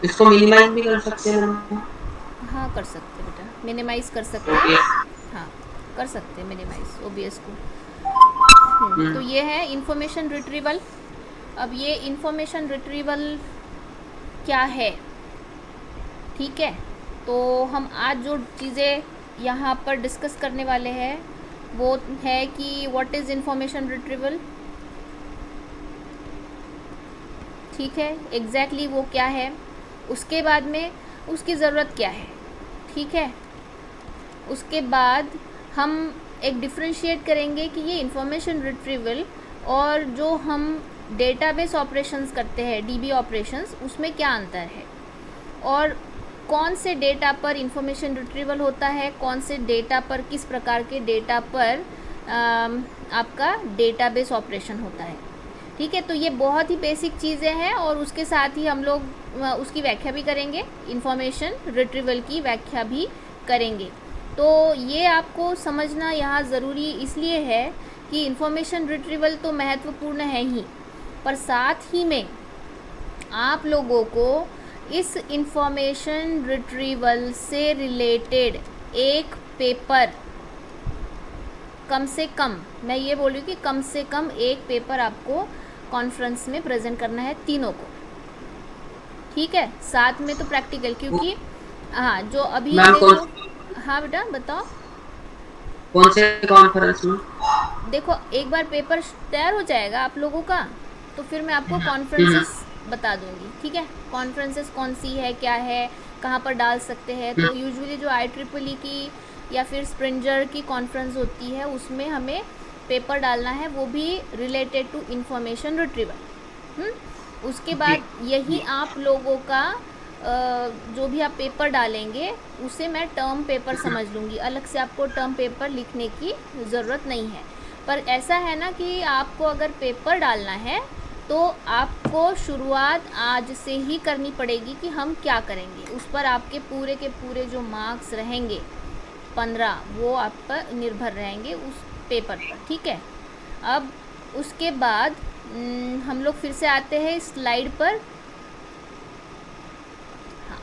इसको मिनिमाइज भी कर सकते हैं हम। हाँ कर सकते हैं बेटा, मिनिमाइज़ कर सकते हैं। ओबीएस। हाँ कर सकते हैं मिनिमाइज़ ओबीएस को। तो हम्म। ये है इंफॉर्मेशन रिट्रीवल। अब ये इंफॉर्मेशन रिट्रीवल क्या है, ठीक है। तो हम आज जो चीज़ें यहाँ पर डिस्कस करने वाले हैं वो है कि व्हाट इज़ इंफॉर्मेशन रिट्रीवल, ठीक है, एग्जैक्टली वो क्या है। उसके बाद में उसकी ज़रूरत क्या है, ठीक है। उसके बाद हम एक डिफ्रेंशिएट करेंगे कि ये इंफॉर्मेशन रिट्रीवल और जो हम डेटाबेस ऑपरेशंस करते हैं डीबी ऑपरेशंस, उसमें क्या अंतर है, और कौन से डेटा पर इंफॉर्मेशन रिट्रीवल होता है, कौन से डेटा पर, किस प्रकार के डेटा पर आपका डेटाबेस ऑपरेशन होता है, ठीक है। तो ये बहुत ही बेसिक चीज़ें हैं और उसके साथ ही हम लोग उसकी व्याख्या भी करेंगे, इंफॉर्मेशन रिट्रीवल की व्याख्या भी करेंगे। तो ये आपको समझना यहाँ ज़रूरी इसलिए है कि इंफॉर्मेशन रिट्रीवल तो महत्वपूर्ण है ही, पर साथ ही में आप लोगों को इस इंफॉर्मेशन रिट्रीवल से रिलेटेड एक पेपर, कम से कम, मैं ये बोल रही हूँ कि कम से कम एक पेपर आपको कॉन्फ्रेंस में प्रेजेंट करना है तीनों को, ठीक है। साथ में तो प्रैक्टिकल, क्योंकि हाँ जो अभी मैम देखो, हाँ बेटा बताओ। कौन से कॉन्फ्रेंस में? देखो एक बार पेपर तैयार हो जाएगा आप लोगों का, तो फिर मैं आपको हम्म। कॉन्फ्रेंसेस बता दूंगी, ठीक है। कॉन्फ्रेंसेस कौन सी है, क्या है, कहाँ पर डाल सकते हैं। तो यूजुअली जो IEEE की या फिर स्प्रिंजर की कॉन्फ्रेंस होती है उसमें हमें पेपर डालना है, वो भी रिलेटेड टू इंफॉर्मेशन रिट्रीवल। उसके जी। बाद यही आप लोगों का जो भी आप पेपर डालेंगे उसे मैं टर्म पेपर समझ लूँगी, अलग से आपको टर्म पेपर लिखने की ज़रूरत नहीं है। पर ऐसा है ना कि आपको अगर पेपर डालना है तो आपको शुरुआत आज से ही करनी पड़ेगी कि हम क्या करेंगे। उस पर आपके पूरे जो मार्क्स रहेंगे 15, वो आप पर निर्भर रहेंगे उस पेपर पर, ठीक है। अब उसके बाद हम लोग फिर से आते हैं स्लाइड पर। हाँ,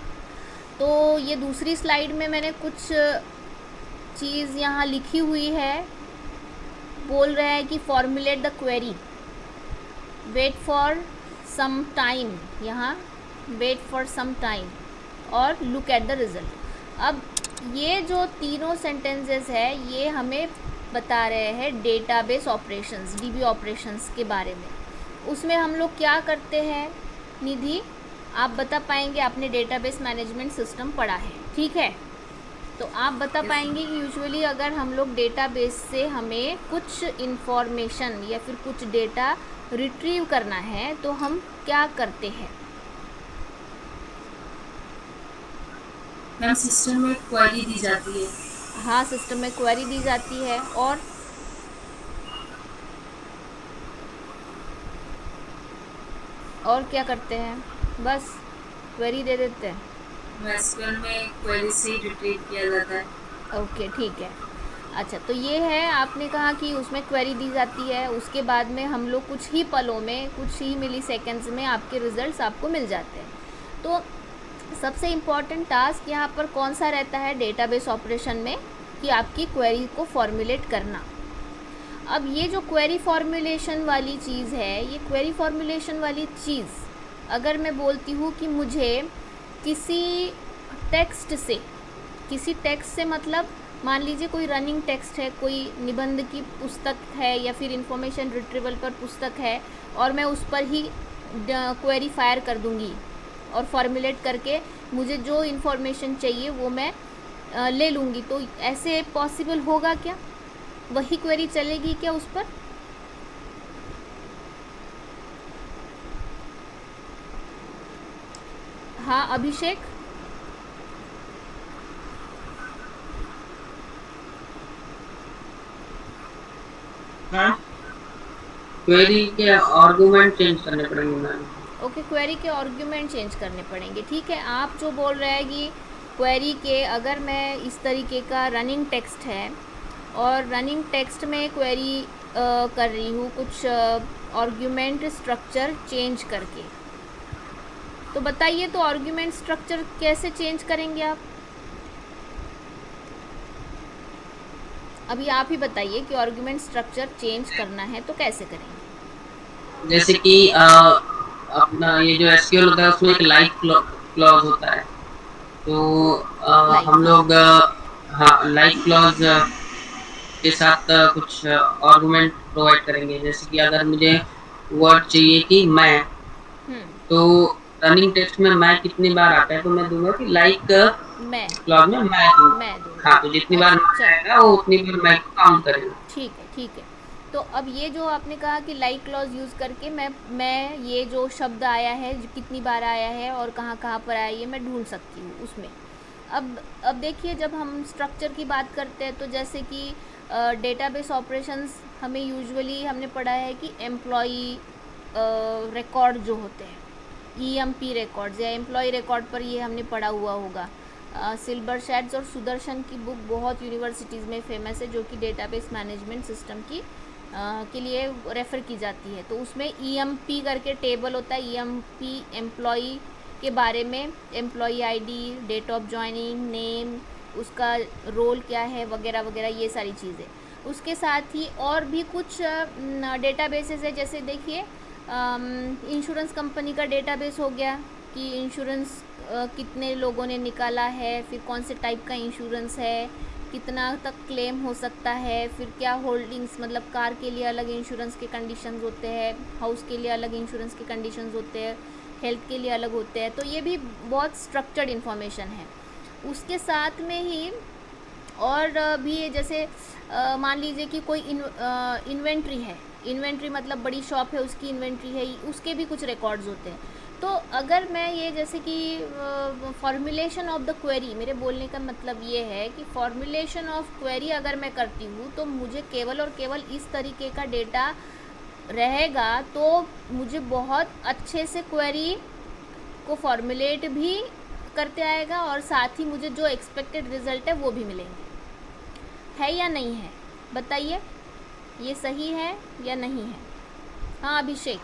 तो ये दूसरी स्लाइड में मैंने कुछ चीज़ यहाँ लिखी हुई है। बोल रहा है कि formulate the query, wait for some time, यहाँ वेट फॉर सम टाइम और लुक एट द रिज़ल्ट। अब ये जो तीनों सेंटेंसेस है ये हमें बता रहे हैं डेटाबेस ऑपरेशंस, डीबी ऑपरेशंस के बारे में। उसमें हम लोग क्या करते हैं निधि, आप बता पाएंगे, आपने डेटाबेस मैनेजमेंट सिस्टम पढ़ा है, ठीक है। तो आप बता पाएंगे कि यूजुअली अगर हम लोग डेटाबेस से हमें कुछ इन्फॉर्मेशन या फिर कुछ डेटा रिट्रीव करना है तो हम क्या करते हैं। मैम सिस्टम में क्वेरी दी जाती है। हाँ सिस्टम में क्वेरी दी जाती है और क्या करते हैं, बस क्वेरी दे देते हैं। एसक्यूएल में क्वेरी से रिट्रीव किया जाता है। ओके ठीक है। अच्छा तो ये है, आपने कहा कि उसमें क्वेरी दी जाती है, उसके बाद में हम लोग कुछ ही पलों में, कुछ ही मिली सेकेंड्स में आपके रिजल्ट्स आपको मिल जाते हैं। तो सबसे इम्पॉर्टेंट टास्क यहाँ पर कौन सा रहता है डेटाबेस ऑपरेशन में, कि आपकी क्वेरी को फॉर्मुलेट करना। अब ये जो क्वेरी फॉर्मुलेशन वाली चीज़ है, ये क्वेरी फॉर्मुलेशन वाली चीज़ अगर मैं बोलती हूँ कि मुझे किसी टेक्स्ट से, किसी टेक्स्ट से मतलब मान लीजिए कोई रनिंग टेक्स्ट है, कोई निबंध की पुस्तक है या फिर इंफॉर्मेशन रिट्रीवल पर पुस्तक है, और मैं उस पर ही क्वेरी फायर कर दूँगी और फॉर्मुलेट करके मुझे जो इन्फॉर्मेशन चाहिए वो मैं ले लूँगी। तो ऐसे पॉसिबल होगा क्या, वही क्वेरी चलेगी क्या उस पर। हाँ अभिषेक। हाँ, क्वेरी के आर्गुमेंट चेंज करने पड़ेंगे मैम। ओके क्वेरी के आर्ग्यूमेंट चेंज करने पड़ेंगे, ठीक है। आप जो बोल रहे हैं कि क्वेरी के, अगर मैं इस तरीके का रनिंग टेक्स्ट है और रनिंग टेक्स्ट में क्वेरी कर रही हूँ कुछ आर्ग्यूमेंट स्ट्रक्चर चेंज करके, तो बताइए, तो आर्गुमेंट स्ट्रक्चर कैसे चेंज करेंगे आप? अभी आप ही बताइए कि आर्गुमेंट स्ट्रक्चर चेंज करना है तो कैसे करेंगे? जैसे कि अपना ये जो एसक्यूएल होता है उसमें एक लाइक क्लॉज होता है, तो लाइक, हम हाँ। लोग हाँ लाइक क्लॉज के साथ कुछ आर्गुमेंट प्रोवाइड करेंगे। जैसे कि अगर मुझे वर्ड चाहिए कि मैं, हम्म। तो रनिंग टेक्स्ट में मैं कितनी बार आता है तो मैं दूंगा कि लाइक मैं क्लॉज में मैं दूंगा। मैं दूंगा। हाँ, तो जितनी बार अच्छा, मैं आएगा चलो, वो उतनी बार मैं को काउंट करेगा। ठीक है, ठीक है। तो अब ये जो आपने कहा कि लाइक क्लॉज यूज़ करके मैं ये जो शब्द आया है, जो कितनी बार आया है और कहाँ-कहाँ पर आया है, ये मैं ढूँढ सकती हूँ उसमें। अब देखिए, जब हम स्ट्रक्चर की बात करते हैं तो जैसे कि डेटाबेस ऑपरेशंस हमें यूजुअली हमने पढ़ा है कि एम्प्लॉई रिकॉर्ड जो होते हैं, ईएमपी रिकॉर्ड्स या एम्प्लॉय रिकॉर्ड पर ये हमने पढ़ा हुआ होगा। सिल्बर शैड्स और सुदर्शन की बुक बहुत यूनिवर्सिटीज़ में फेमस है, जो कि डेटाबेस मैनेजमेंट सिस्टम की के लिए रेफ़र की जाती है। तो उसमें ईएमपी करके टेबल होता है, ईएमपी एम्प्लॉई के बारे में, employee ID, date of joining, name, उसका रोल क्या है, वगैरह वगैरह, ये सारी चीज़ें। उसके साथ ही और भी कुछ डेटाबेसेस है, जैसे देखिए इंश्योरेंस कंपनी का डेटाबेस हो गया कि इंश्योरेंस कितने लोगों ने निकाला है, फिर कौन से टाइप का इंश्योरेंस है, कितना तक क्लेम हो सकता है, फिर क्या होल्डिंग्स, मतलब कार के लिए अलग इंश्योरेंस के कंडीशंस होते हैं, हाउस के लिए अलग इंश्योरेंस के कंडीशंस होते हैं, हेल्थ के लिए अलग होते हैं। तो ये भी बहुत स्ट्रक्चर्ड इन्फॉर्मेशन है। उसके साथ में ही और भी जैसे मान लीजिए कि कोई इन्वेंट्री है, इन्वेंट्री मतलब बड़ी शॉप है, उसकी इन्वेंट्री है, उसके भी कुछ रिकॉर्ड्स होते हैं। तो अगर मैं ये जैसे कि फॉर्मुलेशन ऑफ द क्वेरी, मेरे बोलने का मतलब ये है कि फॉर्मुलेशन ऑफ क्वेरी अगर मैं करती हूँ तो मुझे केवल और केवल इस तरीके का डेटा रहेगा, तो मुझे बहुत अच्छे से क्वेरी को फॉर्मुलेट भी करते आएगा और साथ ही मुझे जो एक्सपेक्टेड रिजल्ट है वो भी मिलेंगे। है या नहीं है? बताइए, ये सही है या नहीं है? हाँ अभिषेक,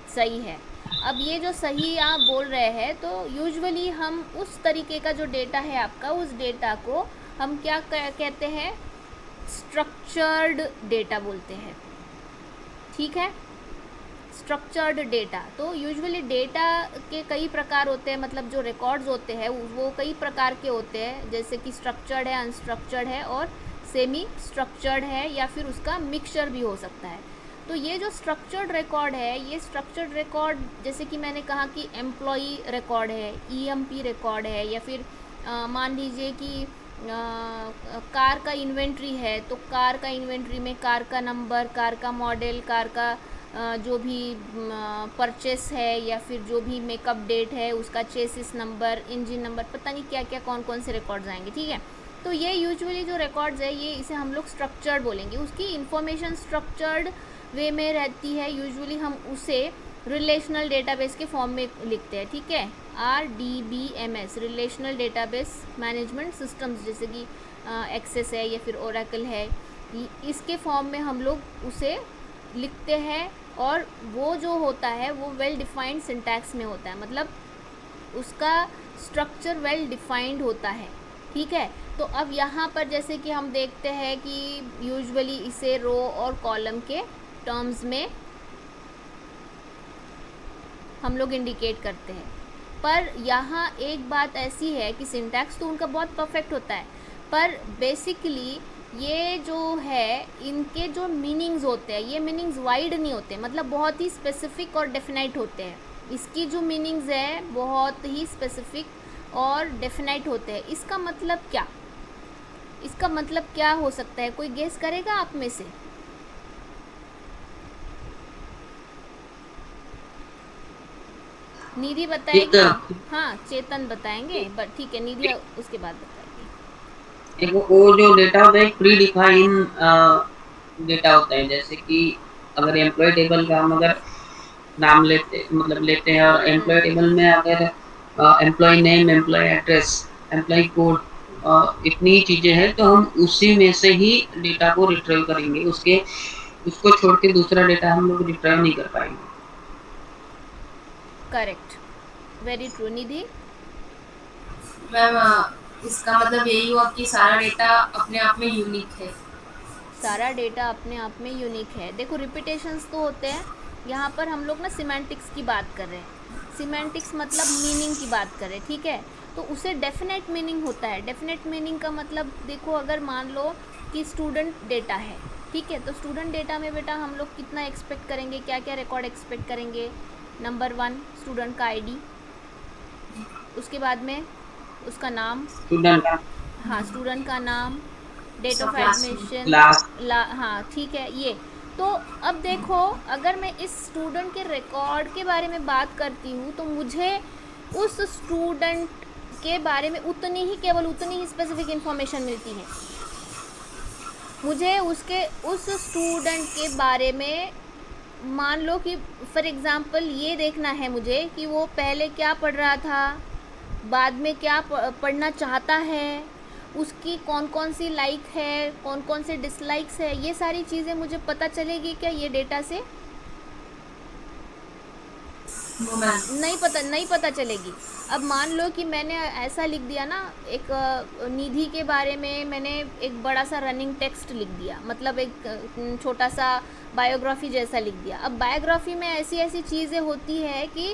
सही है। अब ये जो सही आप बोल रहे हैं, तो यूजुअली हम उस तरीके का जो डेटा है आपका, उस डेटा को हम क्या कहते हैं? स्ट्रक्चर्ड डेटा बोलते हैं, ठीक है? Structured data. तो यूजुअली डेटा के कई प्रकार होते हैं, मतलब जो रिकॉर्ड्स होते हैं वो कई प्रकार के होते हैं, जैसे कि स्ट्रक्चर्ड है, अनस्ट्रक्चर्ड है और सेमी स्ट्रक्चर्ड है, या फिर उसका मिक्सचर भी हो सकता है। तो ये जो स्ट्रक्चर्ड रिकॉर्ड है, ये स्ट्रक्चर्ड रिकॉर्ड जैसे कि मैंने कहा कि एम्प्लॉई रिकॉर्ड है, ईएमपी रिकॉर्ड है, या फिर मान लीजिए कि कार का इन्वेंट्री है, तो कार का इन्वेंट्री में कार का नंबर, कार का मॉडल, कार का जो भी परचेस है, या फिर जो भी मेकअप डेट है उसका चेसिस नंबर, इंजन नंबर, पता नहीं क्या क्या कौन कौन से रिकॉर्ड्स आएंगे, ठीक है? तो ये यूजुअली जो रिकॉर्ड्स है, ये इसे हम लोग स्ट्रक्चर्ड बोलेंगे। उसकी इन्फॉर्मेशन स्ट्रक्चर्ड वे में रहती है, यूजुअली हम उसे रिलेशनल डेटाबेस के फॉर्म में लिखते हैं, ठीक है? RDBMS, relational database management systems, जैसे कि एक्सेस है या फिर ओरेकल है, इसके फॉर्म में हम लोग उसे लिखते हैं। और वो जो होता है वो वेल डिफाइंड सिंटैक्स में होता है, मतलब उसका स्ट्रक्चर वेल डिफाइंड होता है, ठीक है? तो अब यहाँ पर जैसे कि हम देखते हैं कि यूजुअली इसे रो और कॉलम के टर्म्स में हम लोग इंडिकेट करते हैं। पर यहाँ एक बात ऐसी है कि सिंटैक्स तो उनका बहुत परफेक्ट होता है, पर बेसिकली ये जो है, इनके जो मीनिंग्स होते हैं, ये मीनिंग्स वाइड नहीं होते, मतलब बहुत ही स्पेसिफिक और डेफिनाइट होते हैं। इसकी जो मीनिंग्स है बहुत ही स्पेसिफिक और डेफिनाइट होते हैं। इसका मतलब क्या, इसका मतलब क्या हो सकता है? कोई गेस करेगा आप में से? निधि बताएगी? हाँ चेतन बताएंगे, बट ठीक है, निधि उसके बाद बताएगी। एक वो जो डेटा होता है एक प्री डिफाइन डेटा होता है। जैसे कि अगर एम्प्लॉय टेबल का हम अगर नाम लेते हैं, और एम्प्लॉय टेबल में अगर employee name, employee address, employee code, इतनी चीजें हैं, तो हम उसी में से ही डेटा को रिट्रीव करेंगे। उसको छोड़ के दूसरा डेटा हम लोग रिट्रीव नहीं कर पाएंगे। Correct, very true. Nidhi? Ma'am इसका मतलब यही हुआ कि सारा डेटा अपने आप में यूनिक है। सारा डेटा अपने आप में यूनिक है। देखो रिपीटेशंस तो होते हैं, यहाँ पर हम लोग ना सिमेंटिक्स की बात कर रहे हैं। सिमेंटिक्स मतलब मीनिंग की बात कर रहे हैं, ठीक है। तो उसे डेफिनेट मीनिंग होता है। डेफिनेट मीनिंग का मतलब देखो, अगर मान लो कि स्टूडेंट डेटा है, ठीक है, तो स्टूडेंट डेटा में बेटा हम लोग कितना एक्सपेक्ट करेंगे, क्या क्या रिकॉर्ड एक्सपेक्ट करेंगे? नंबर 1 स्टूडेंट का आईडी, उसके बाद में उसका नाम, स्टूडेंट का हाँ स्टूडेंट का नाम, डेट उसका ऑफ क्लास में एडमिशन, क्लास। हाँ ठीक है ये। तो अब देखो, अगर मैं इस स्टूडेंट के रिकॉर्ड के बारे में बात करती हूँ तो मुझे उस स्टूडेंट के बारे में उतनी ही, केवल उतनी ही स्पेसिफिक इन्फॉर्मेशन मिलती है। मुझे उसके उस स्टूडेंट के बारे में, मान लो कि फॉर एग्ज़ाम्पल ये देखना है मुझे कि वो पहले क्या पढ़ रहा था, बाद में क्या पढ़ना चाहता है, उसकी कौन कौन सी लाइक है, कौन कौन से डिसलाइक्स है, ये सारी चीज़ें मुझे पता चलेगी क्या ये डेटा से? वो मैम नहीं पता चलेगी। अब मान लो कि मैंने ऐसा लिख दिया ना, एक निधि के बारे में मैंने एक बड़ा सा रनिंग टेक्स्ट लिख दिया, मतलब एक छोटा सा बायोग्राफी जैसा लिख दिया। अब बायोग्राफी में ऐसी ऐसी चीज़ें होती है कि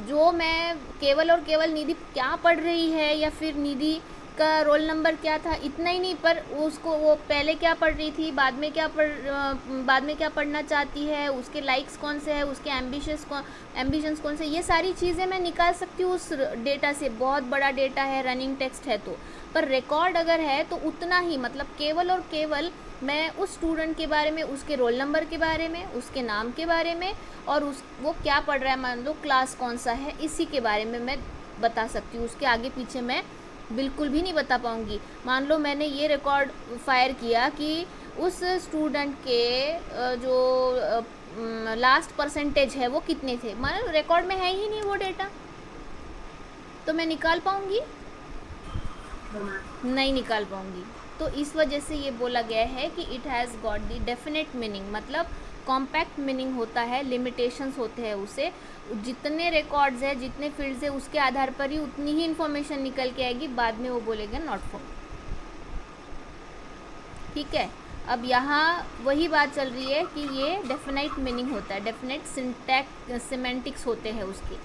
जो मैं केवल और केवल निधि क्या पढ़ रही है या फिर निधि का रोल नंबर क्या था, इतना ही नहीं, पर उसको वो पहले क्या पढ़ रही थी, बाद में क्या पढ़ना चाहती है, उसके लाइक्स कौन से है, उसके एम्बिशंस कौन से, ये सारी चीज़ें मैं निकाल सकती हूँ उस डेटा से। बहुत बड़ा डेटा है, रनिंग टेक्स्ट है तो। पर रिकॉर्ड अगर है तो उतना ही, मतलब केवल और केवल मैं उस स्टूडेंट के बारे में, उसके रोल नंबर के बारे में, उसके नाम के बारे में, और वो क्या पढ़ रहा है, मान लो क्लास कौन सा है, इसी के बारे में मैं बता सकती हूँ। उसके आगे पीछे मैं बिल्कुल भी नहीं बता पाऊँगी। मान लो मैंने ये रिकॉर्ड फायर किया कि उस स्टूडेंट के जो लास्ट परसेंटेज है वो कितने थे, मान लो रिकॉर्ड में है ही नहीं वो डेटा, तो मैं निकाल पाऊँगी? नहीं निकाल पाऊँगी। तो इस वजह से ये बोला गया है कि it has got the definite meaning, मतलब कॉम्पैक्ट मीनिंग होता है, लिमिटेशंस होते हैं उसे। जितने रिकॉर्ड्स है, जितने फील्ड्स है, उसके आधार पर ही उतनी ही इन्फॉर्मेशन निकल के आएगी, बाद में वो बोलेगा नॉट फॉर। ठीक है, अब यहाँ वही बात चल रही है कि ये डेफिनेट मीनिंग होता है, डेफिनेट सिमेंटिक्स होते हैं उसके।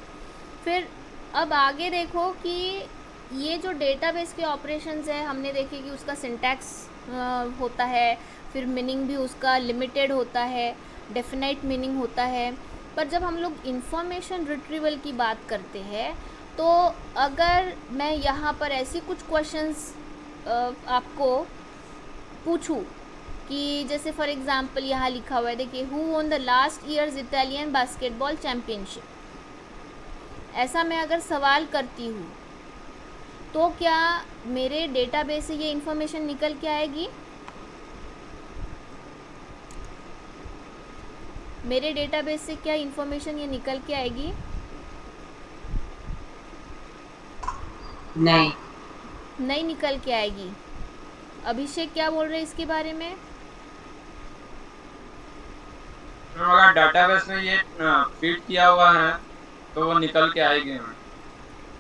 फिर अब आगे देखो कि ये जो डेटाबेस के ऑपरेशंस है, हमने देखे कि उसका सिंटैक्स होता है, फिर मीनिंग भी उसका लिमिटेड होता है, डेफिनेट मीनिंग होता है। पर जब हम लोग इंफॉर्मेशन रिट्रीवल की बात करते हैं, तो अगर मैं यहाँ पर ऐसी कुछ क्वेश्चंस आपको पूछूं कि जैसे फॉर एग्जांपल यहाँ लिखा हुआ है, देखिए, who won the last years Italian basketball championship, ऐसा मैं अगर सवाल करती हूँ तो क्या मेरे डेटाबेस से ये इन्फॉर्मेशन निकल के आएगी? मेरे डेटाबेस से क्या इन्फॉर्मेशन ये निकल के आएगी? नहीं नहीं निकल के आएगी। अभिषेक क्या बोल रहे हैं इसके बारे में? अगर डाटाबेस में ये फीड किया हुआ है तो वो निकल के आएगी मैम।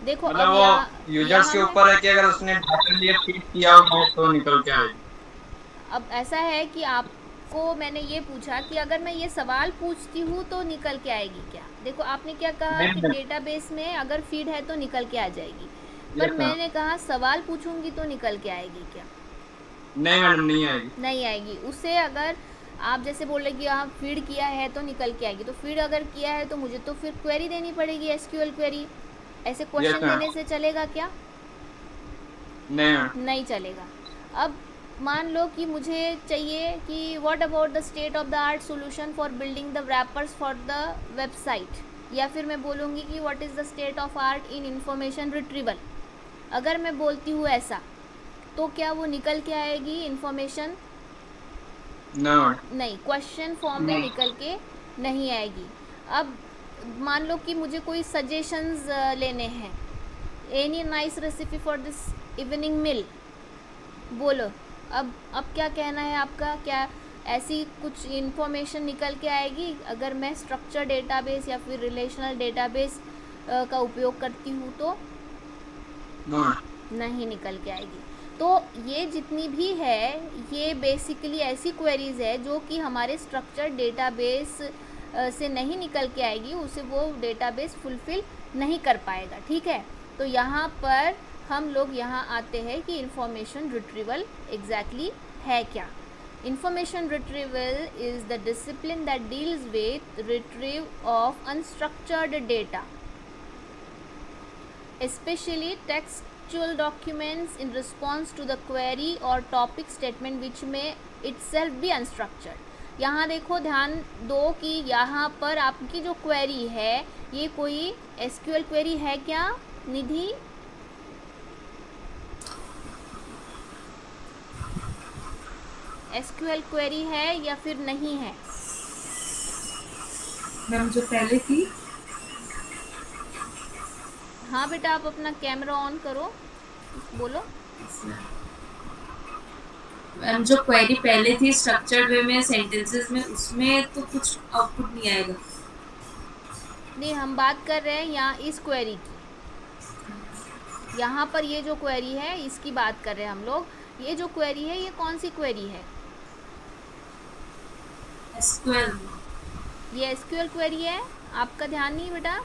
देखो मतलब अब वो यूजर्स के ऊपर है कि अगर उसने डाटा लिए फीड किया हुआ है तो निकल के आएगी। अब ऐसा है कि आपको मैंने ये पूछा कि अगर मैं ये सवाल पूछती हूँ तो निकल के आएगी क्या? देखो आपने क्या कहा नहीं, कि नहीं। डेटाबेस में अगर फीड है तो निकल के आ जाएगी, Yes, पर ma'am. मैंने कहा सवाल पूछूंगी तो निकल के आएगी क्या? नहीं मैडम, नहीं आएगी। नहीं आएगी। उससे अगर आप जैसे बोल रहे कि हाँ फीड किया है तो निकल के आएगी, तो फीड अगर किया है तो मुझे तो फिर क्वेरी देनी पड़ेगी, एसक्यूएल क्वेरी। ऐसे क्वेश्चन ma'am. देने से चलेगा क्या? नहीं मैम। नहीं चलेगा। अब मान लो कि मुझे चाहिए कि what about the state of the art solution for building the rappers for the website, या फिर मैं बोलूँगी कि what is the state of art in information retrieval. अगर मैं बोलती हूँ ऐसा, तो क्या वो निकल के आएगी इन्फॉर्मेशन? नहीं, क्वेश्चन फॉर्म में नहीं। निकल के नहीं आएगी। अब मान लो कि मुझे कोई सजेशंस लेने हैं, any nice recipe for this evening meal, बोलो। अब क्या कहना है आपका? क्या ऐसी कुछ इन्फॉर्मेशन निकल के आएगी? अगर मैं स्ट्रक्चर डेटाबेस या फिर रिलेशनल डेटाबेस का उपयोग करती हूँ तो नो नहीं निकल के आएगी। तो ये जितनी भी है ये बेसिकली ऐसी क्वेरीज है जो कि हमारे स्ट्रक्चर्ड डेटाबेस से नहीं निकल के आएगी, उसे वो डेटाबेस फुलफिल नहीं कर पाएगा। ठीक है, तो यहाँ पर हम लोग यहाँ आते हैं कि इंफॉर्मेशन रिट्रीवल एग्जैक्टली है क्या। Information retrieval is the discipline that deals with retrieve of unstructured data, especially textual documents in response to the query or topic statement which may itself be unstructured। यहाँ देखो ध्यान दो कि यहाँ पर आपकी जो क्वेरी है ये कोई एसक्यूएल क्वेरी है क्या निधि? एसक्यूएल क्वेरी है या फिर नहीं है? मैम जो पहले थी, हाँ बेटा, आप अपना कैमरा ऑन करो, बोलो। मैम जो क्वेरी पहले थी स्ट्रक्चर्ड वे में सेंटेंसेस में, उसमें तो कुछ आउटपुट नहीं आएगा। नहीं, हम बात कर रहे हैं यहाँ इस क्वेरी की। यहाँ पर ये जो क्वेरी है इसकी बात कर रहे हैं हम लोग। ये जो क्वेरी है ये कौन सी क्वेरी है? एसक्यूएल। ये एसक्यूएल क्वेरी है। आपका ध्यान नहीं बेटा?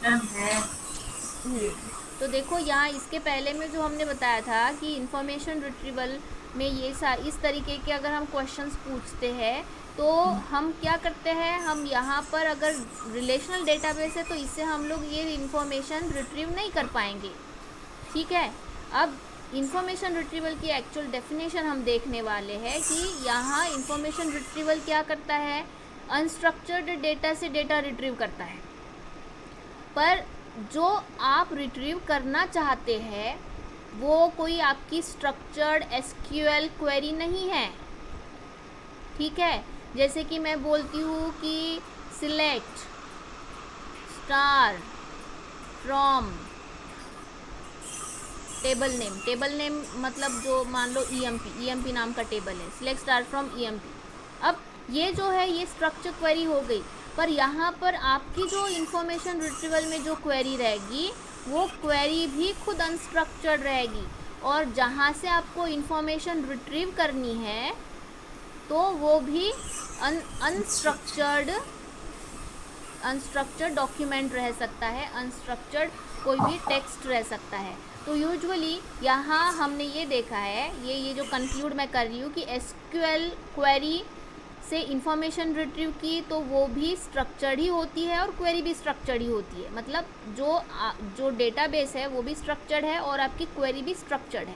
मैम है। तो देखो यहाँ इसके पहले में जो हमने बताया था कि इंफॉर्मेशन रिट्रीवल में ये इस तरीके के अगर हम क्वेश्चंस पूछते हैं तो हम क्या करते हैं, हम यहाँ पर अगर रिलेशनल डेटाबेस है तो इससे हम लोग ये इंफॉर्मेशन रिट्रीव नहीं कर पाएंगे। ठीक है, अब इंफॉर्मेशन रिट्रीवल की एक्चुअल डेफिनेशन हम देखने वाले हैं कि यहाँ इंफॉर्मेशन रिट्रीवल क्या करता है, अनस्ट्रक्चर्ड डेटा से डेटा रिट्रीव करता है। पर जो आप रिट्रीव करना चाहते हैं वो कोई आपकी स्ट्रक्चर्ड एसक्यूएल क्वेरी नहीं है। ठीक है, जैसे कि मैं बोलती हूँ कि select star from table name मतलब जो मान लो ईएमपी नाम का टेबल है, सिलेक्ट स्टार फ्रॉम ईएमपी। अब ये जो है ये स्ट्रक्चर क्वेरी हो गई, पर यहाँ पर आपकी जो इंफॉर्मेशन रिट्रीवल में जो क्वेरी रहेगी वो क्वेरी भी खुद अनस्ट्रक्चर्ड रहेगी, और जहाँ से आपको इंफॉर्मेशन रिट्रीव करनी है तो वो भी अनस्ट्रक्चर्ड डॉक्यूमेंट रह सकता है, अनस्ट्रक्चर्ड कोई भी टेक्स्ट रह सकता है। तो यूजुअली यहाँ हमने ये देखा है, ये जो कंक्लूड मैं कर रही हूँ कि एसक्यूएल क्वेरी से इंफॉर्मेशन रिट्रीव की तो वो भी स्ट्रक्चर्ड ही होती है और क्वेरी भी स्ट्रक्चर्ड ही होती है। मतलब जो डेटाबेस है वो भी स्ट्रक्चर्ड है और आपकी क्वेरी भी स्ट्रक्चर्ड है।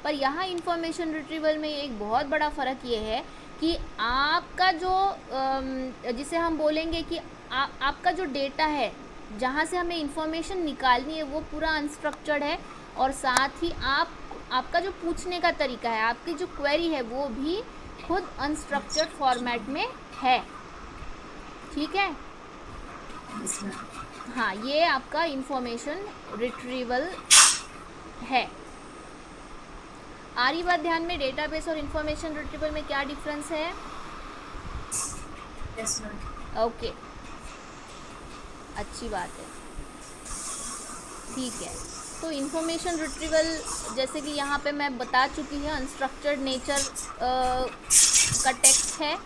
पर यहाँ इंफॉर्मेशन रिट्रीवल में एक बहुत बड़ा फ़र्क ये है कि आपका जो जिसे हम बोलेंगे कि आपका जो डेटा है जहाँ से हमें इंफॉर्मेशन निकालनी है वो पूरा अनस्ट्रक्चर्ड है, और साथ ही आपका जो पूछने का तरीका है, आपकी जो क्वेरी है वो भी खुद अनस्ट्रक्चर्ड फॉर्मेट में है। ठीक है, हाँ, ये आपका इंफॉर्मेशन रिट्रीवल है। आ रही बात ध्यान में, डेटाबेस और इंफॉर्मेशन रिट्रीवल में क्या डिफरेंस है? Yes ma'am. ओके, अच्छी बात है। ठीक है, तो इंफॉर्मेशन रिट्रीवल जैसे कि यहाँ पे मैं बता चुकी हूँ, अनस्ट्रक्चर्ड नेचर का टेक्स्ट है,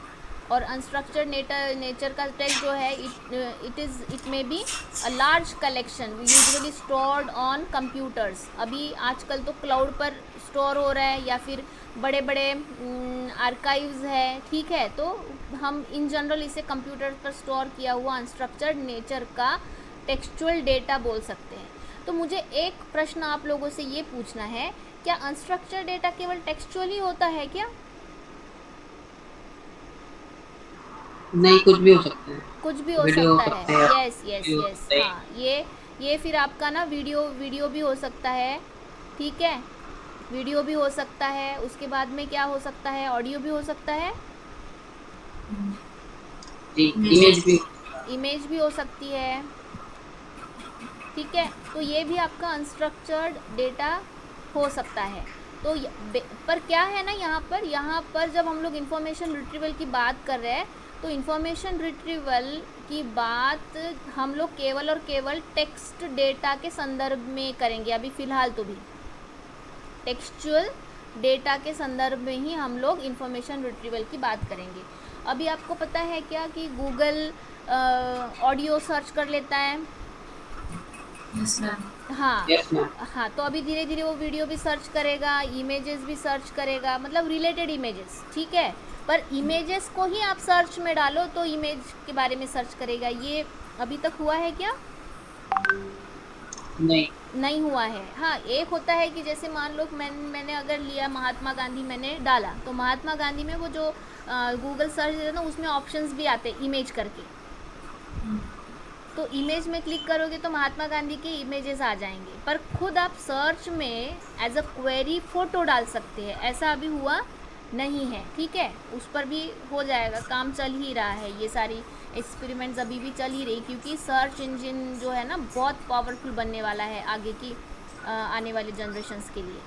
और अनस्ट्रक्चर्ड नेचर का टेक्स्ट जो है it may be a large collection usually stored on computers. अभी आजकल तो क्लाउड पर स्टोर हो रहा है या फिर बड़े बड़े आर्काइव्स है। ठीक है, तो हम इन जनरल इसे कंप्यूटर पर स्टोर किया हुआ अनस्ट्रक्चर्ड नेचर का टेक्सचुअल डेटा बोल सकते हैं। तो मुझे एक प्रश्न आप लोगों से ये पूछना है, क्या अनस्ट्रक्चर्ड डेटा केवल टेक्सचुअल ही होता है क्या? नहीं, कुछ भी हो सकता है। कुछ भी हो वीडियो सकता सकते है। हैं, यस यस वीडियो यस, सकते हैं। हाँ, ये फिर आपका ना वीडियो भी हो सकता है। ठीक है, वीडियो भी हो सकता है, उसके बाद में क्या हो सकता है, ऑडियो भी हो सकता है, जी, इमेज भी हो सकती है। ठीक है, तो ये भी आपका अनस्ट्रक्चर्ड डेटा हो सकता है। तो पर क्या है ना, यहाँ पर जब हम लोग इंफॉर्मेशन रिट्रीवल की बात कर रहे हैं तो इंफॉर्मेशन रिट्रीवल की बात हम लोग केवल और केवल टेक्स्ट डेटा के संदर्भ में करेंगे अभी फ़िलहाल, तो भी टेक्सचुअल डेटा के संदर्भ में ही हम लोग इंफॉर्मेशन रिट्रीवल की बात करेंगे। अभी आपको पता है क्या कि गूगल ऑडियो सर्च कर लेता है? Yes ma'am. हाँ यस मैम। हाँ, तो अभी धीरे धीरे वो वीडियो भी सर्च करेगा, इमेजेस भी सर्च करेगा, मतलब रिलेटेड इमेजेस, ठीक है। पर इमेजेस को ही आप सर्च में डालो तो इमेज के बारे में सर्च करेगा, ये अभी तक हुआ है क्या? नहीं हुआ है। हाँ, एक होता है कि जैसे मान लो मैंने अगर लिया महात्मा गांधी, मैंने डाला तो महात्मा गांधी में वो जो गूगल सर्च है ना, उसमें ऑप्शंस भी आते हैं इमेज करके, तो इमेज में क्लिक करोगे तो महात्मा गांधी के इमेजेस आ जाएंगे। पर खुद आप सर्च में एज अ क्वेरी फ़ोटो डाल सकते हैं, ऐसा अभी हुआ नहीं है, ठीक है। उस पर भी हो जाएगा, काम चल ही रहा है, ये सारी एक्सपेरिमेंट्स अभी भी चल ही रही, क्योंकि सर्च इंजन जो है ना बहुत पावरफुल बनने वाला है आगे की आने वाले जनरेशन्स के लिए।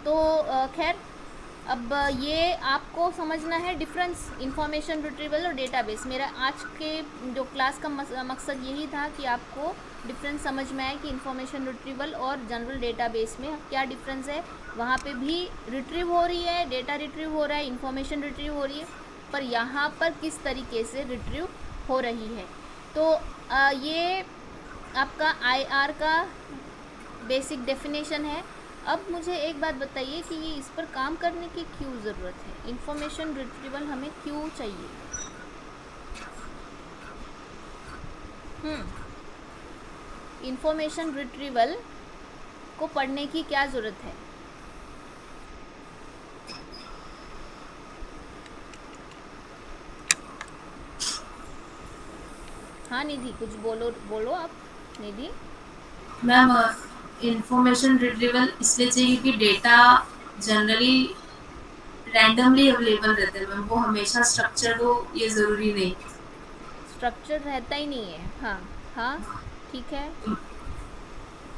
तो खैर, अब ये आपको समझना है डिफरेंस इंफॉर्मेशन रिट्रीवल और डेटाबेस। मेरा आज के जो क्लास का मकसद यही था कि आपको डिफरेंस समझ में आए कि इंफॉर्मेशन रिट्रीवल और जनरल डेटाबेस में क्या डिफरेंस है। वहाँ पे भी रिट्रीव हो रही है, डेटा रिट्रीव हो रहा है, इंफॉर्मेशन रिट्रीव हो रही है, पर यहाँ पर किस तरीके से रिट्रीव हो रही है। तो ये आपका IR का बेसिक डेफिनेशन है। अब मुझे एक बात बताइए कि ये इस पर काम करने की क्यों ज़रूरत है, इंफॉर्मेशन रिट्रीवल हमें क्यों चाहिए? इंफॉर्मेशन रिट्रीवल को पढ़ने की क्या ज़रूरत है? हाँ निधि, कुछ बोलो आप निधि। मैम, इंफॉर्मेशन रिट्रीवल इसलिए चाहिए कि डेटा जनरली रैंडमली अवेलेबल रहता है मैम, वो हमेशा स्ट्रक्चर्ड हो ये ज़रूरी नहीं। स्ट्रक्चर रहता ही नहीं है। हाँ हाँ, ठीक है।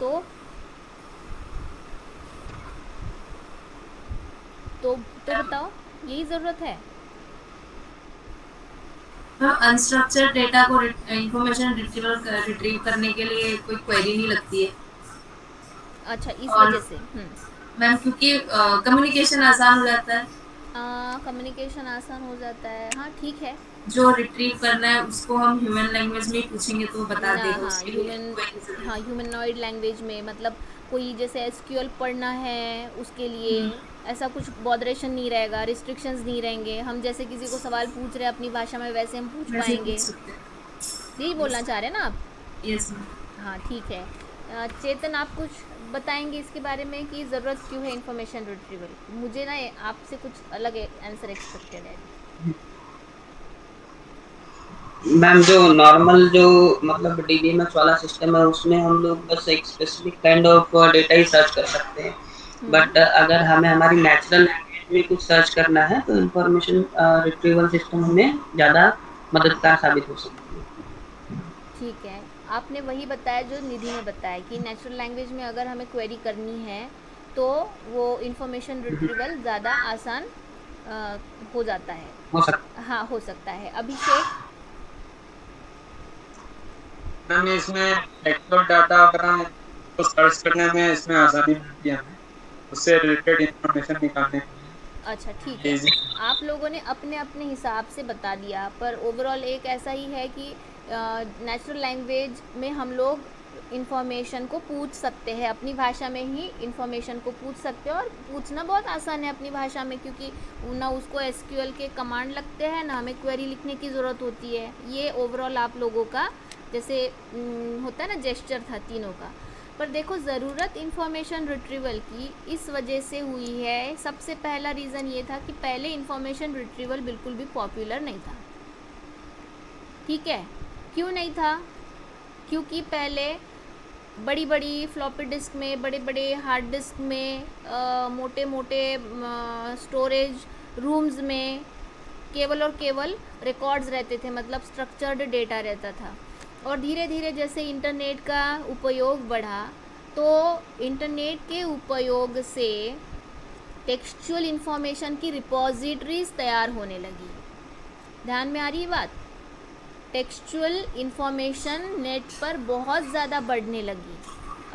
तो बताओ, यही ज़रूरत है? मैम, अनस्ट्रक्चर्ड डेटा को इंफॉर्मेशन रिट्रीव करने के लिए कोई क्वेरी नहीं लगती है। अच्छा, इस वजह से। मैम, क्योंकि कम्युनिकेशन आसान हो जाता है। कम्युनिकेशन आसान हो जाता है, हाँ ठीक है। जो रिट्रीव करना है उसको हम ह्यूमन लैंग्वेज में ही पूछेंगे तो वो बता देगा। हाँ, उसके लिए ह्यूमनॉइड लैंग्वेज में, मतलब कोई जैसे SQL पढ़ना है उसके लिए ऐसा कुछ बॉदरेशन नहीं रहेगा, रिस्ट्रिक्शंस नहीं रहेंगे। हम जैसे किसी को सवाल पूछ रहे हैं अपनी भाषा में, वैसे हम पूछ पाएंगे। यही बोलना चाह रहे हैं ना आप? Yes ma'am. हाँ ठीक है। चेतन, आप कुछ बताएंगे इसके बारे में कि ज़रूरत क्यों है इंफॉर्मेशन रिट्रीवल? मुझे ना आपसे कुछ अलग आंसर एक्सपेक्टेड है। मैम, जो नॉर्मल जो मतलब DBMS वाला सिस्टम है उसमें हम लोग बस एक specific kind of data he search कर सकते हैं, बट अगर हमें हमारी नेचुरल लैंग्वेज में कुछ सर्च करना है तो इंफॉर्मेशन रिट्रीवल सिस्टम हमें ज़्यादा मददगार साबित हो सकती है। ठीक है, आपने वही बताया जो निधि ने बताया कि नेचुरल लैंग्वेज में अगर हमें क्वेरी करनी है तो वो इंफॉर्मेशन रिट्रीवल ज़्यादा आसान हो जाता है, हो सकता है। हाँ, हो सकता है। अभिषेक? मैम, इसमें टेक्निकल डाटा वगैरह को सर्च करने में इसमें आसानी मिलती है हमें, उससे रिलेटेड इंफॉर्मेशन निकालने के लिए। अच्छा ठीक है, आप लोगों ने अपने अपने हिसाब से बता दिया, पर ओवरऑल एक ऐसा ही है कि नेचुरल लैंग्वेज में हम लोग इंफॉर्मेशन को पूछ सकते हैं, अपनी भाषा में ही इंफॉर्मेशन को पूछ सकते हैं, और पूछना बहुत आसान है अपनी भाषा में, क्योंकि ना उसको SQL के कमांड लगते हैं, ना हमें क्वेरी लिखने की ज़रूरत होती है। ये ओवरऑल आप लोगों का जैसे होता है ना जेस्चर था तीनों का। पर देखो, ज़रूरत इंफॉर्मेशन रिट्रीवल की इस वजह से हुई है, सबसे पहला रीज़न ये था कि पहले इंफॉर्मेशन रिट्रीवल बिल्कुल भी पॉपुलर नहीं था, ठीक है। क्यों नहीं था? क्योंकि पहले बड़ी बड़ी फ्लॉपी डिस्क में, बड़े बड़े हार्ड डिस्क में, मोटे मोटे स्टोरेज रूम्स में केवल और केवल रिकॉर्ड्स रहते थे, मतलब स्ट्रक्चर्ड डेटा रहता था। और धीरे धीरे जैसे इंटरनेट का उपयोग बढ़ा तो इंटरनेट के उपयोग से टेक्सचुअल इंफॉर्मेशन की रिपॉजिटरीज तैयार होने लगी। ध्यान में आ रही है बात? टेक्सचुअल इन्फॉर्मेशन नेट पर बहुत ज़्यादा बढ़ने लगी।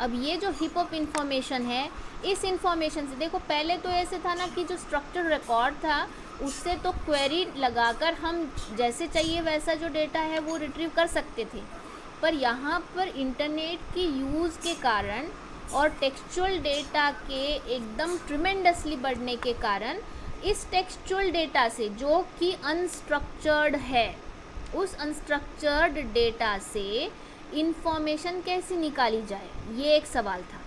अब ये जो हिप हॉप इन्फॉर्मेशन है, इस इन्फॉर्मेशन से देखो, पहले तो ऐसे था ना कि जो स्ट्रक्चर रिकॉर्ड था उससे तो क्वेरी लगाकर हम जैसे चाहिए वैसा जो डेटा है वो रिट्रीव कर सकते थे, पर यहाँ पर इंटरनेट की यूज़ के कारण और टेक्सचुअल डेटा के एकदम ट्रिमेंडसली बढ़ने के कारण इस टेक्सचुअल डेटा से जो कि अनस्ट्रक्चर्ड है, उस अनस्ट्रक्चर्ड डेटा से इंफॉर्मेशन कैसे निकाली जाए, ये एक सवाल था।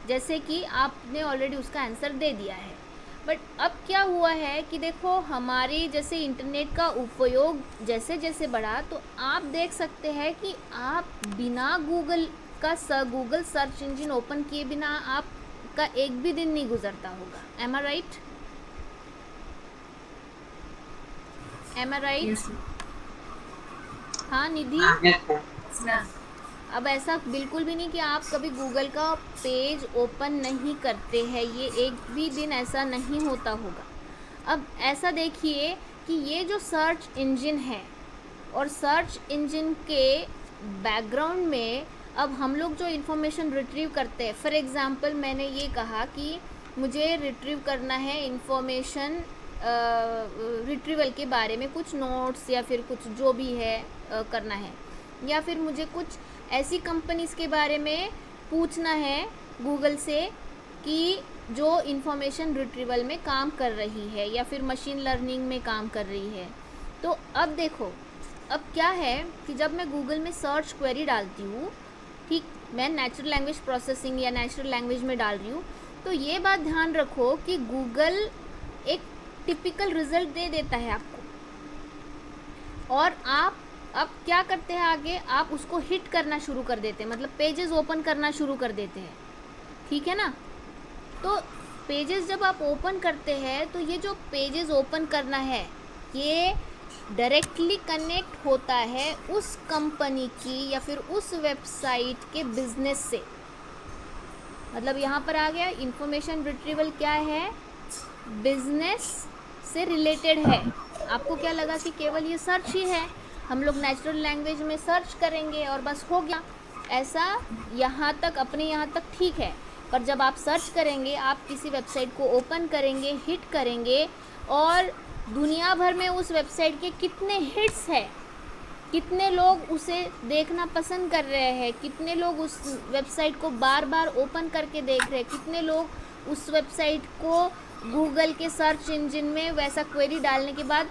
जैसे कि आपने ऑलरेडी उसका आंसर दे दिया है, बट अब क्या हुआ है कि देखो हमारी जैसे इंटरनेट का उपयोग जैसे जैसे बढ़ा, तो आप देख सकते हैं कि आप बिना गूगल सर्च इंजन ओपन किए बिना आपका एक भी दिन नहीं गुजरता होगा। एम आई राइट? एम आई राइट? हाँ निधि? अब ऐसा बिल्कुल भी नहीं कि आप कभी गूगल का पेज ओपन नहीं करते हैं, ये एक भी दिन ऐसा नहीं होता होगा। अब ऐसा देखिए कि ये जो सर्च इंजन है और सर्च इंजन के बैकग्राउंड में अब हम लोग जो इन्फॉर्मेशन रिट्रीव करते हैं, फॉर एग्ज़ाम्पल मैंने ये कहा कि मुझे रिट्रीव करना है इन्फॉर्मेशन रिट्रीवल के बारे में, कुछ नोट्स या फिर कुछ जो भी है करना है, या फिर मुझे कुछ ऐसी कंपनीज़ के बारे में पूछना है गूगल से कि जो इन्फॉर्मेशन रिट्रीवल में काम कर रही है या फिर मशीन लर्निंग में काम कर रही है। तो अब देखो, अब क्या है कि जब मैं गूगल में सर्च क्वेरी डालती हूँ, ठीक, मैं नेचुरल लैंग्वेज प्रोसेसिंग या नेचुरल लैंग्वेज में डाल रही हूँ, तो ये बात ध्यान रखो कि गूगल एक टिपिकल रिज़ल्ट दे देता है आपको, और आप अब क्या करते हैं आगे, आप उसको हिट करना शुरू कर देते हैं, मतलब पेजेस ओपन करना शुरू कर देते हैं, ठीक है ना। तो पेजेस जब आप ओपन करते हैं तो ये जो पेजेस ओपन करना है ये डायरेक्टली कनेक्ट होता है उस कंपनी की या फिर उस वेबसाइट के बिजनेस से। मतलब यहाँ पर आ गया इन्फॉर्मेशन रिट्रीवल क्या है, बिजनेस से रिलेटेड है। आपको क्या लगा कि केवल ये सर्च ही है, हम लोग नेचुरल लैंग्वेज में सर्च करेंगे और बस हो गया, ऐसा यहाँ तक अपने यहाँ तक ठीक है, पर जब आप सर्च करेंगे, आप किसी वेबसाइट को ओपन करेंगे, हिट करेंगे, और दुनिया भर में उस वेबसाइट के कितने हिट्स हैं, कितने लोग उसे देखना पसंद कर रहे हैं, कितने लोग उस वेबसाइट को बार बार ओपन करके देख रहे हैं, कितने लोग उस वेबसाइट को गूगल के सर्च इंजन में वैसा क्वेरी डालने के बाद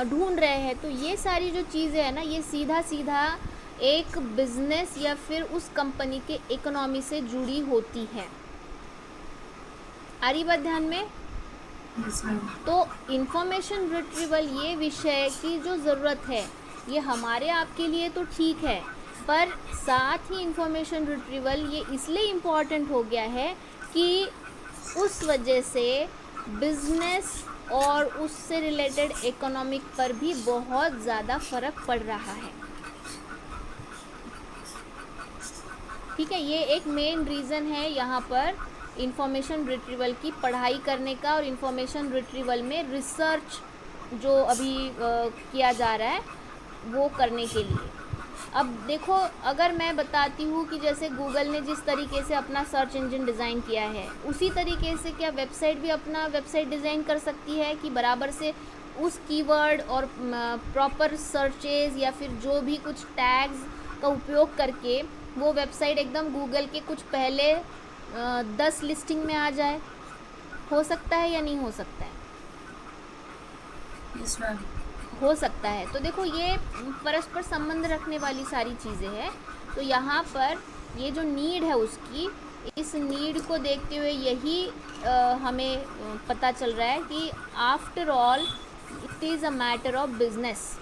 ढूंढ रहे हैं। तो ये सारी जो चीज़ें हैं ना, ये सीधा सीधा एक बिजनेस या फिर उस कंपनी के इकोनॉमी से जुड़ी होती है। आ रही बात ध्यान में? तो इंफॉर्मेशन रिट्रीवल ये विषय की जो ज़रूरत है ये हमारे आपके लिए तो ठीक है, पर साथ ही इंफॉर्मेशन रिट्रीवल ये इसलिए इम्पॉर्टेंट हो गया है कि उस वजह से बिजनेस और उससे रिलेटेड इकोनॉमिक पर भी बहुत ज़्यादा फ़र्क पड़ रहा है। ठीक है, ये एक मेन रीज़न है यहाँ पर इंफॉर्मेशन रिट्रीवल की पढ़ाई करने का और इंफॉर्मेशन रिट्रीवल में रिसर्च जो अभी किया जा रहा है वो करने के लिए। अब देखो, अगर मैं बताती हूँ कि जैसे गूगल ने जिस तरीके से अपना सर्च इंजन डिज़ाइन किया है, उसी तरीके से क्या वेबसाइट भी अपना वेबसाइट डिज़ाइन कर सकती है कि बराबर से उस कीवर्ड और प्रॉपर सर्चेज या फिर जो भी कुछ टैग्स का उपयोग करके वो वेबसाइट एकदम गूगल के कुछ पहले 10 लिस्टिंग में आ जाए? हो सकता है या नहीं हो सकता है? यस मैम, हो सकता है। तो देखो, ये परस्पर संबंध रखने वाली सारी चीज़ें हैं। तो यहाँ पर ये जो नीड है उसकी, इस नीड को देखते हुए यही हमें पता चल रहा है कि after all it is a matter of business.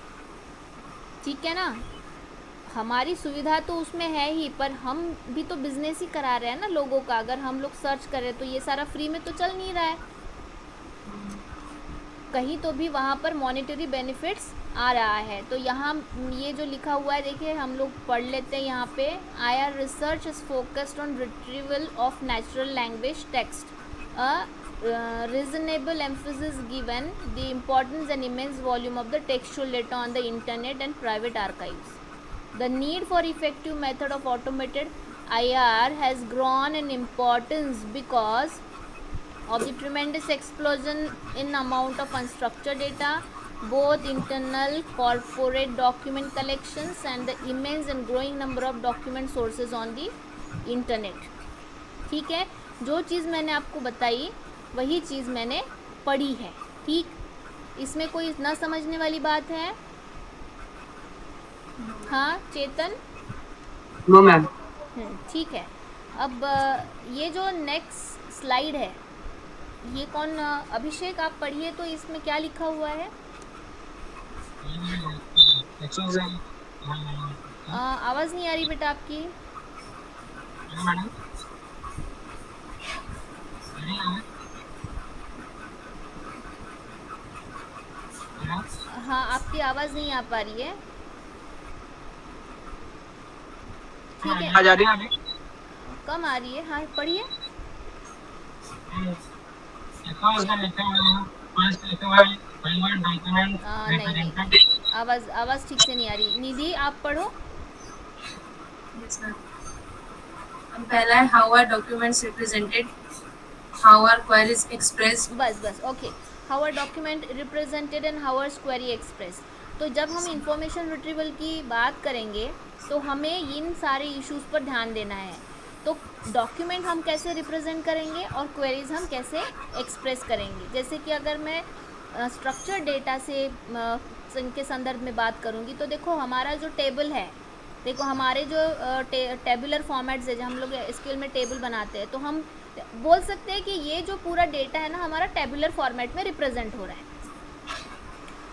ठीक है ना, हमारी सुविधा तो उसमें है ही, पर हम भी तो बिजनेस ही करा रहे हैं ना लोगों का। अगर हम लोग सर्च करें तो ये सारा फ्री में तो चल नहीं रहा है, कहीं तो भी वहाँ पर मॉनेटरी बेनिफिट्स आ रहा है। तो यहाँ ये जो लिखा हुआ है देखिए, हम लोग पढ़ लेते हैं यहाँ पे, IR research is focused on retrieval of natural language text, a reasonable emphasis given the importance and immense volume of the textual data on the internet and private archives. The need for effective method of automated IR has grown in importance because of the tremendous explosion in amount of unstructured data, both internal corporate document collections and the immense and growing number of document sources on the internet. ठीक है, जो चीज़ मैंने आपको बताई वही चीज़ मैंने पढ़ी है. ठीक, इसमें कोई ना समझने वाली बात है? हाँ चेतन? No ma'am. ठीक है. अब ये जो नेक्स्ट स्लाइड है ये कौन, अभिषेक आप पढ़िए तो इसमें क्या लिखा हुआ है? आवाज़ नहीं आ रही बेटा आपकी. हाँ आपकी आवाज़ नहीं आ पा रही है. ठीक है, आ जा रही है अभी? कम आ रही है. हाँ पढ़िए. नहीं, आवाज़ ठीक से नहीं आ रही. निधि आप पढ़ो. Yes, ma'am. पहला है how are documents represented, how are queries expressed. बस okay. How are document represented and how are query express. तो जब हम इंफॉर्मेशन रिट्रीवल की बात करेंगे तो हमें इन सारे इश्यूज़ पर ध्यान देना है. तो डॉक्यूमेंट हम कैसे रिप्रेजेंट करेंगे और क्वेरीज हम कैसे एक्सप्रेस करेंगे. जैसे कि अगर मैं स्ट्रक्चर डेटा से के संदर्भ में बात करूँगी तो देखो हमारा जो टेबल है, देखो हमारे जो टेबुलर फॉर्मेट्स है, जब हम लोग एसक्यूएल में टेबल बनाते हैं तो हम बोल सकते हैं कि ये जो पूरा डेटा है ना हमारा टेबुलर फॉर्मेट में रिप्रेजेंट हो रहा है.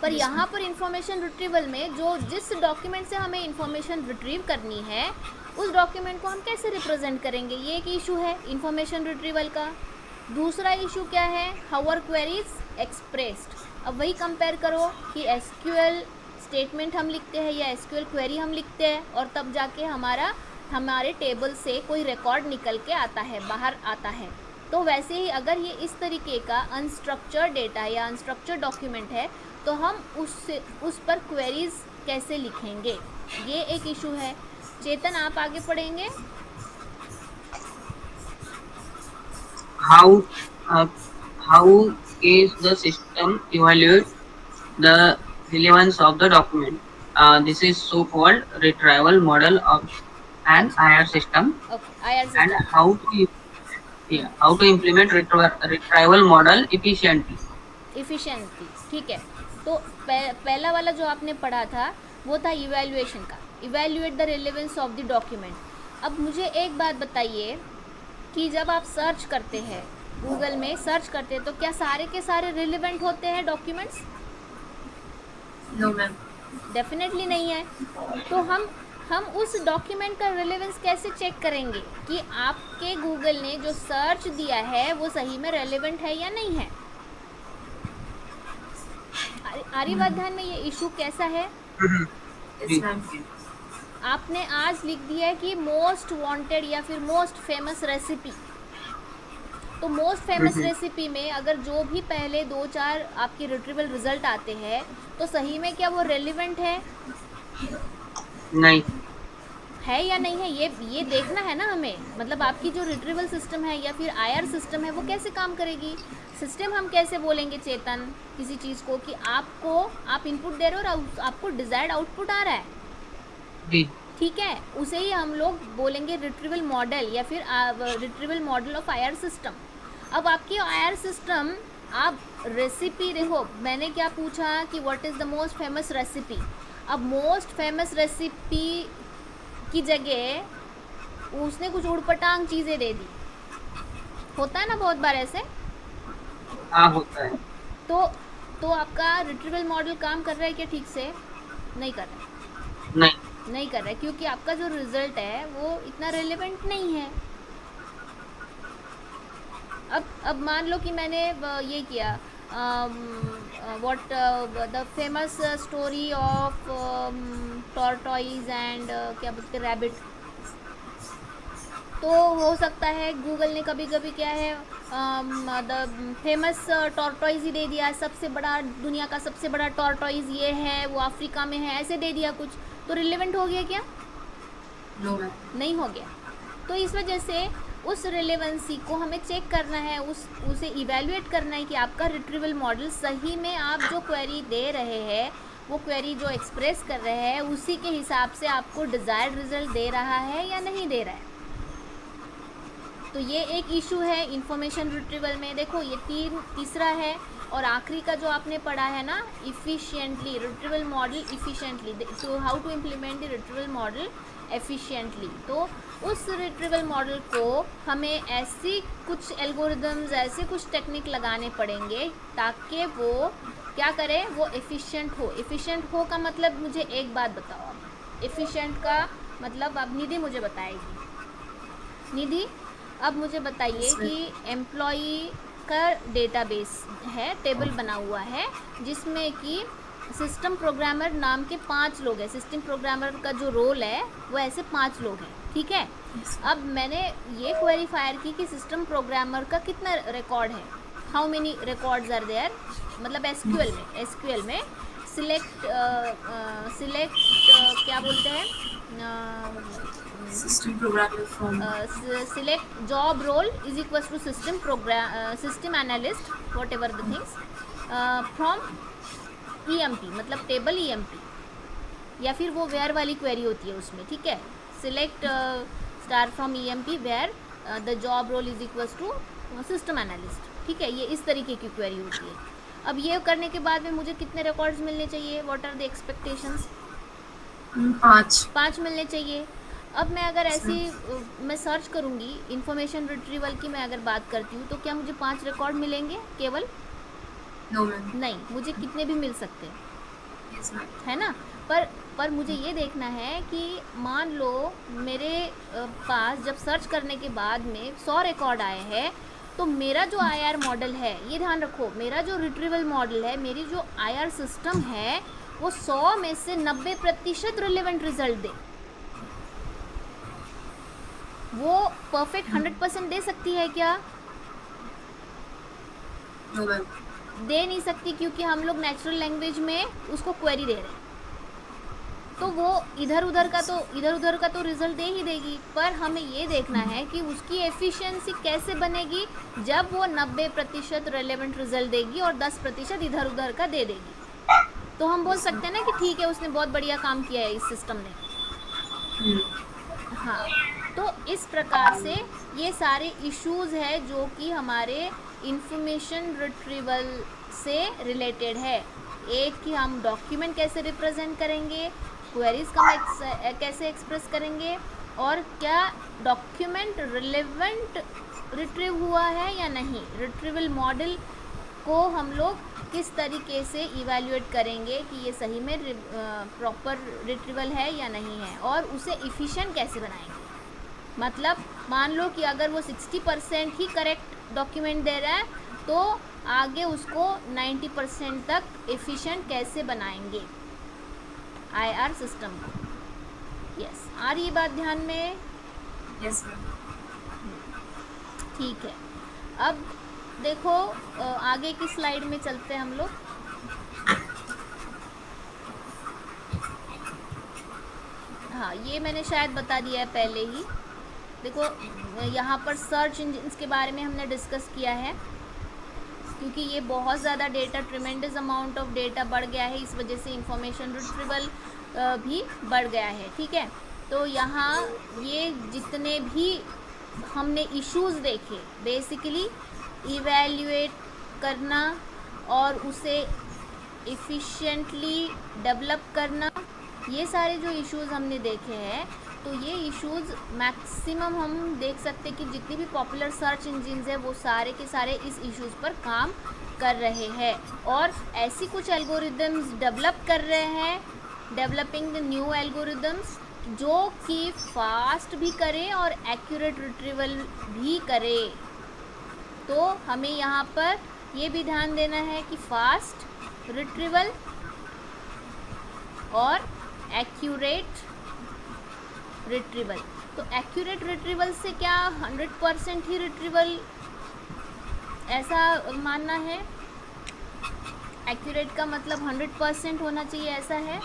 पर यहाँ पर इंफॉर्मेशन रिट्रीवल में जो जिस डॉक्यूमेंट से हमें इंफॉर्मेशन रिट्रीव करनी है उस डॉक्यूमेंट को हम कैसे रिप्रेजेंट करेंगे, ये एक इशू है इंफॉर्मेशन रिट्रीवल का. दूसरा इशू क्या है, हाउ आर क्वेरीज एक्सप्रेस्ड. अब वही कंपेयर करो कि एसक्यूएल स्टेटमेंट हम लिखते हैं या एसक्यूएल क्वेरी हम लिखते हैं और तब जाके हमारे टेबल से कोई रिकॉर्ड निकल के आता है, बाहर आता है. तो वैसे ही अगर ये इस तरीके का अनस्ट्रक्चर्ड डेटा या अनस्ट्रक्चर्ड डॉक्यूमेंट है तो हम उस पर क्वेरीज कैसे लिखेंगे, ये एक इशू है. चेतन आप आगे पढ़ेंगे. How is the system evaluate the relevance of the document? This is so-called retrieval model of an IR system. Okay, IR And system. how to implement retrieval model efficiently. ठीक है. तो पहला वाला जो आपने पढ़ा था वो था इवैल्यूएशन का, evaluate the relevance of the document. अब मुझे एक बात बताइए कि जब आप सर्च करते हैं, गूगल में सर्च करते हैं, तो क्या सारे के सारे रिलेवेंट होते हैं डॉक्यूमेंट्स? No ma'am. डेफिनेटली नहीं है. तो हम उस डॉक्यूमेंट का रिलेवेंस कैसे चेक करेंगे कि आपके गूगल ने जो सर्च दिया है वो सही में रेलेवेंट है या नहीं है. आर्यवर्धन में ये इशू कैसा है? Yes, ma'am. आपने आज लिख दिया है कि मोस्ट वांटेड या फिर मोस्ट फेमस रेसिपी. तो मोस्ट फेमस रेसिपी में अगर जो भी पहले 2-4 आपके रिट्रीवल रिजल्ट आते हैं तो सही में क्या वो रेलिवेंट है? नहीं है या नहीं है, ये देखना है ना हमें. मतलब आपकी जो रिट्रीवल सिस्टम है या फिर आईआर सिस्टम है वो कैसे काम करेगी. सिस्टम हम कैसे बोलेंगे चेतन किसी चीज़ को कि आप इनपुट दे रहे हो और आपको डिज़ायर्ड आउटपुट आ रहा है. जी. ठीक है, उसे ही हम लोग बोलेंगे रिट्रीवल मॉडल या फिर retrieval model of IR system. अब आपकी आईआर सिस्टम, आप रेसिपी देखो, मैंने क्या पूछा कि what is the most famous recipe. अब मोस्ट फेमस रेसिपी की जगह उसने कुछ उड़पटांग चीज़ें दे दी. होता है ना बहुत बार ऐसे. हाँ होता है. तो आपका रिट्रीवल मॉडल काम कर रहा है क्या ठीक से? नहीं कर रहा है. नहीं कर रहा है क्योंकि आपका जो रिज़ल्ट है वो इतना रेलेवेंट नहीं है. अब मान लो कि मैंने ये किया what the famous story of tortoise and क्या बोलते हैं, रैबिट. तो हो सकता है गूगल ने कभी कभी क्या है फेमस टॉर्टॉइज ही दे दिया, सबसे बड़ा, दुनिया का सबसे बड़ा टॉर्टॉइज ये है, वो अफ्रीका में है, ऐसे दे दिया कुछ, तो रिलेवेंट हो गया क्या? No ma'am. नहीं हो गया। तो इस वजह से उस रिलेवेंसी को हमें चेक करना है, उसे इवेल्युएट करना है कि आपका रिट्रीवल मॉडल सही में आप जो क्वेरी दे रहे हैं, वो क्वेरी जो एक्सप्रेस कर रहे हैं उसी के हिसाब से आपको डिज़ायर्ड रिजल्ट दे रहा है या नहीं दे रहा है। तो ये एक इशू है इंफॉर्मेशन रिट्रीवल में। देखो ये तीसरा है और आखिरी का जो आपने पढ़ा है ना, इफ़िशिएंटली रिट्रीवल मॉडल इफ़िशिएंटली, तो how to implement the retrieval model efficiently. तो उस रिट्रीवल मॉडल को हमें ऐसी कुछ एल्गोरिदम्स, ऐसे कुछ टेक्निक लगाने पड़ेंगे ताकि वो क्या करे, वो एफिशिएंट हो। एफिशिएंट हो का मतलब मुझे एक बात बताओ आप, एफिशिएंट का मतलब अब निधि मुझे बताएगी। निधि अब मुझे बताइए कि एम्प्लॉई का डेटाबेस है, टेबल बना हुआ है जिसमें कि सिस्टम प्रोग्रामर नाम के 5 लोग हैं। सिस्टम प्रोग्रामर का जो रोल है वो ऐसे 5 लोग हैं, ठीक है। अब मैंने ये क्वेरी फायर की कि सिस्टम प्रोग्रामर का कितना रिकॉर्ड है, how many records are there, मतलब एसक्यूएल में सिलेक्ट क्या बोलते हैं, system programmer from select job role is equal to system analyst whatever the things from EMP, मतलब टेबल EMP, या फिर वो वेयर वाली क्वेरी होती है उसमें, ठीक है। Select star from EMP where the job role is equal to system analyst, ठीक है। ये इस तरीके की क्वेरी होती है। अब ये करने के बाद में मुझे कितने रिकॉर्ड्स मिलने चाहिए, व्हाट आर द एक्सपेक्टेशंस? 5 मिलने चाहिए। अब मैं अगर ऐसी मैं सर्च करूँगी इंफॉर्मेशन रिट्रीवल की, मैं अगर बात करती हूँ तो क्या मुझे 5 रिकॉर्ड मिलेंगे केवल? No ma'am. नहीं, मुझे कितने भी मिल सकते हैं, यस मैम। है ना। पर मुझे ये देखना है कि मान लो मेरे पास जब सर्च करने के बाद में 100 रिकॉर्ड आए हैं, तो मेरा जो IR मॉडल है, ये ध्यान रखो, मेरा जो रिट्रीवल मॉडल है, मेरी जो IR सिस्टम है, वो 100 में से 90% रिलेवेंट रिजल्ट दे। वो परफेक्ट 100% दे सकती है क्या? No ma'am. दे नहीं सकती, क्योंकि हम लोग नेचुरल लैंग्वेज में उसको क्वेरी दे रहे हैं, तो वो इधर उधर का तो रिजल्ट दे ही देगी। पर हमें ये देखना है कि उसकी एफिशिएंसी कैसे बनेगी जब वो 90% रेलेवेंट रिजल्ट देगी और 10% इधर उधर का दे देगी। तो हम बोल सकते हैं ना कि ठीक है, उसने बहुत बढ़िया काम किया है इस सिस्टम ने। हाँ, तो इस प्रकार से ये सारे इश्यूज़ है जो कि हमारे इंफॉर्मेशन रिट्रीवल से रिलेटेड है। एक कि हम डॉक्यूमेंट कैसे रिप्रेजेंट करेंगे, क्वेरीज का कैसे एक्सप्रेस करेंगे, और क्या डॉक्यूमेंट रिलेवेंट रिट्रीव हुआ है या नहीं, रिट्रीवल मॉडल को हम लोग किस तरीके से इवैल्यूएट करेंगे कि ये सही में प्रॉपर रिट्रीवल है या नहीं है, और उसे इफ़िशिएंट कैसे बनाएंगे। मतलब मान लो कि अगर वो 60% ही करेक्ट डॉक्यूमेंट दे रहा है, तो आगे उसको 90% तक एफिशिएंट कैसे बनाएंगे IR सिस्टम को। यस, आ रही बात ध्यान में? Yes ma'am. ठीक है, अब देखो आगे की स्लाइड में चलते हैं हम लोग। हाँ, ये मैंने शायद बता दिया है पहले ही। देखो यहाँ पर सर्च इंजिन्स के बारे में हमने डिस्कस किया है, क्योंकि ये बहुत ज़्यादा data, tremendous amount of data बढ़ गया है, इस वजह से इंफॉर्मेशन रिट्रीवल भी बढ़ गया है, ठीक है। तो यहाँ ये जितने भी हमने इश्यूज़ देखे, बेसिकली इवैल्यूएट करना और उसे एफिशिएंटली डेवलप करना, ये सारे जो इश्यूज़ हमने देखे हैं, तो ये इश्यूज़ मैक्सिमम हम देख सकते हैं कि जितनी भी पॉपुलर सर्च इंजिन्स हैं वो सारे के सारे इस इश्यूज़ पर काम कर रहे हैं और ऐसी कुछ एल्गोरिदम्स डेवलप कर रहे हैं, डेवलपिंग द न्यू एल्गोरिदम्स जो कि फास्ट भी करे और एक्यूरेट रिट्रीवल भी करे। तो हमें यहाँ पर ये भी ध्यान देना है कि फास्ट रिट्रीवल और एक्यूरेट रिट्रीवल। तो एक्यूरेट रिट्रीवल से क्या 100% ही रिट्रीवल ऐसा मानना है? एक्यूरेट का मतलब 100% होना चाहिए ऐसा है?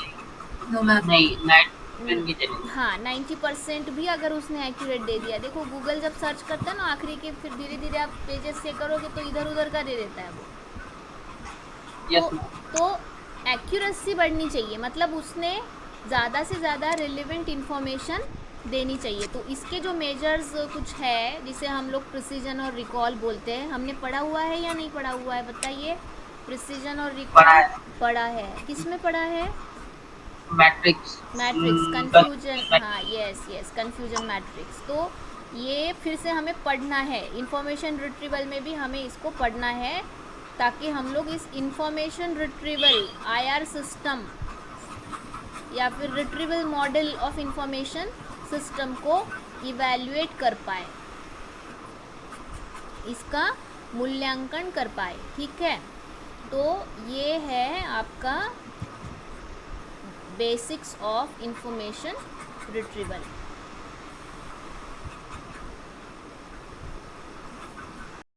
No ma'am. नहीं 90% की चलेगी। हाँ 90% भी अगर उसने एक्यूरेट दे दिया, देखो गूगल जब सर्च करता है ना आखिरी के, फिर धीरे धीरे आप पेजेस से करोगे तो इधर उधर का दे देता है वो। यस तो एक्यूरेसी बढ़नी चाहिए, मतलब उसने ज़्यादा से ज़्यादा रिलेवेंट इन्फॉर्मेशन देनी चाहिए। तो इसके जो मेजर्स कुछ है जिसे हम लोग प्रिसीजन और रिकॉल बोलते हैं, हमने पढ़ा हुआ है या नहीं पढ़ा हुआ है बताइए? प्रिसीजन और पढ़ा रिकॉल है। पढ़ा है। किस में पढ़ा है? मैट्रिक्स। मैट्रिक्स, कन्फ्यूजन, हाँ यस यस, कन्फ्यूजन मैट्रिक्स। तो ये फिर से हमें पढ़ना है, इंफॉर्मेशन रिट्रीवल में भी हमें इसको पढ़ना है, ताकि हम लोग इस इंफॉर्मेशन रिट्रीवल आईआर सिस्टम या फिर retrieval model of information system को इवैल्यूएट कर पाए, इसका मूल्यांकन कर पाए। ठीक है, तो ये है आपका बेसिक्स ऑफ इंफॉर्मेशन रिट्रीवल।